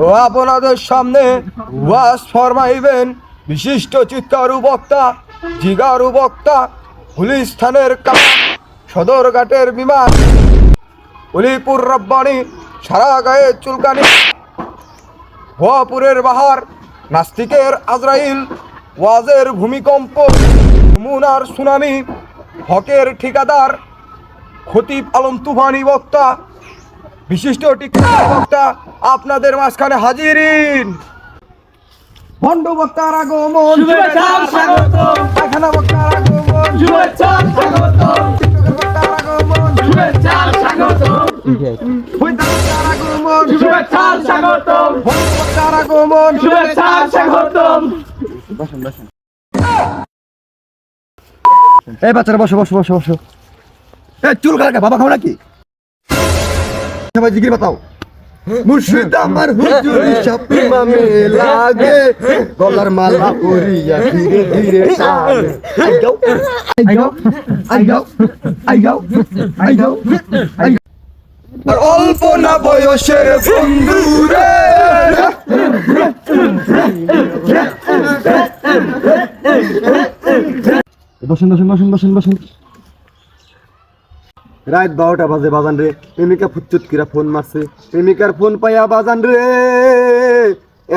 ও আপনাদের সামনে ওয়াজ ফরমাইবেন বিশিষ্ট চিত্তারু বক্তা, জিগারু বক্তা, গুলিস্থানের কামান, সদরঘাটের বিমান, উলিপুর রব্বানি, সারা গায়ে চুলকানি, ভুয়াপুরের বাহার, নাস্তিকের আজরাইল, ওয়াজের ভূমিকম্প, মুনার সুনামি, হকের ঠিকাদার, খতিব আলম তুফানি বক্তা, বিশিষ্ট টিকটক বক্তা আপনাদের মাঝখানে হাজিরিন। ভণ্ড বক্তার আগমন, শুভেচ্ছা স্বাগতম, পায়খানা বক্তার আগমন, শুভেচ্ছা স্বাগতম, টিকটকের বক্তার আগমন, শুভেচ্ছা স্বাগতম, বৈদ্য বক্তার আগমন, শুভেচ্ছা স্বাগতম, ভণ্ড বক্তার আগমন, শুভেচ্ছা স্বাগতম। এই বাচ্চারা বসো বসো বসো বসো। এই চুল কাটা বাবা খাও নাকি? সবাই জিকির বাতাও। মুর্শিদ আমার হুজুরি সাপি মামে লাগে, গলার মালা করিয়া ধীরে ধীরে টানে। আই যাও আই যাও আই যাও আই যাও আই যাও। আর অল্প না বয়সের বন্ধুরে, বসেন বসেন বসেন বসেন বসেন। রাত 12টা বাজে বাজান রে, প্রেমিকা ফুচ্চুত কিরা ফোন মারছে, প্রেমিকার ফোন পাইয়া বাজান রে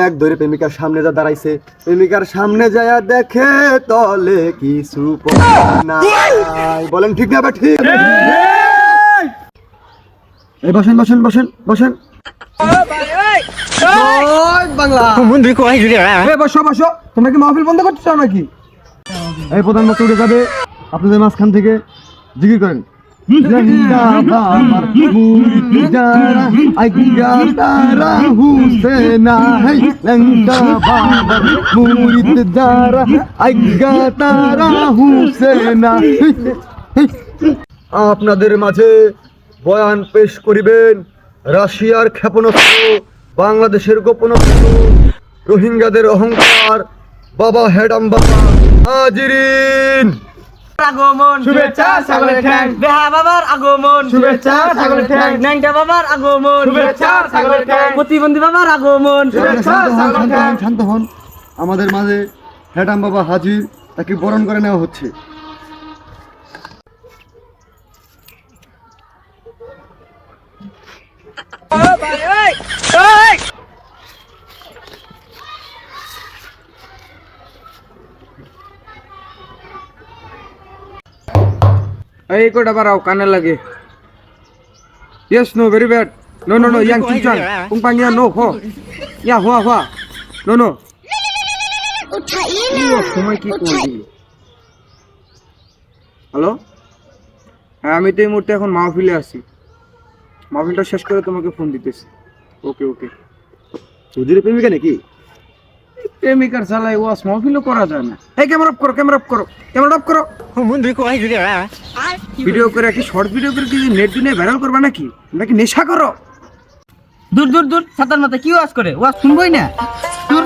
এক ধরে প্রেমিকার সামনে যা দাঁড়াইছে, প্রেমিকার সামনে যায়া দেখে তলে কিছু নাই। বলেন ঠিক না? ঠিক। এই বসেন বসেন বসেন বসেন। বাংলা বসো বসো। তোমরা কি মাহফিল বন্ধ করতে চাও নাকি? এই প্রধানমন্ত্রী উঠে যাবে, আপনাদের মাঝখান থেকে জিকির করেন। লঙ্কা বাবার মুরিদ যারা আজ্ঞা তারা হুসেনা, লঙ্কা বাবার মুরিদ যারা আজ্ঞা তারা হুসেনা। আপনাদের মাঝে বয়ান পেশ করিবেন রাশিয়ার ক্ষেপণাস্ত্র, বাংলাদেশের গোপনাস্ত্র, রোহিঙ্গাদের অহংকার, বাবা হেডাম বাবা হাজিরিন। আগমন, শুভেচ্ছা ছাগলের ঠ্যাং, বেহা বাবার আগমন, শুভেচ্ছা ছাগলের ঠ্যাং, ন্যাংটা বাবার আগমন, শুভেচ্ছা ছাগলের ঠ্যাং, প্রতিবন্ধী বাবার আগমন, শুভেচ্ছা ছাগলের ঠ্যাং। শান্ত হন। আমাদের মাঝে হেডাম বাবা হাজির, তাকে বরণ করে নেওয়া হচ্ছে। এই কোটা বারাও কানে লাগে। Yes, no, very bad. No, no, no, yang cincang. Kumpang ya no, ho. Ya, hua, hua. No, no. সময় কি করবি? হ্যালো, হ্যাঁ আমি তো এই মুহূর্তে এখন মাহফিলে আছি। মাহফিলটা শেষ করে তোমাকে ফোন দিতেছি। ওকে ওকে। চৌধুরী প্রেমিকা নাকি? প্রেমিকার চালাই ওয়াস মাহফিলও করা যায় না। এই ক্যামেরা অফ করো, ক্যামেরা অফ করো, ক্যামেরা অফ করো। ভিডিও করে কি শর্ট ভিডিও করে কি নেট দুনিয়া ভাইরাল করবা নাকি? নাকি নেশা করো? দূর দূর দূর, সাতার মাথা কি ওয়াজ করে, ওয়াজ শুনবই না। দূর।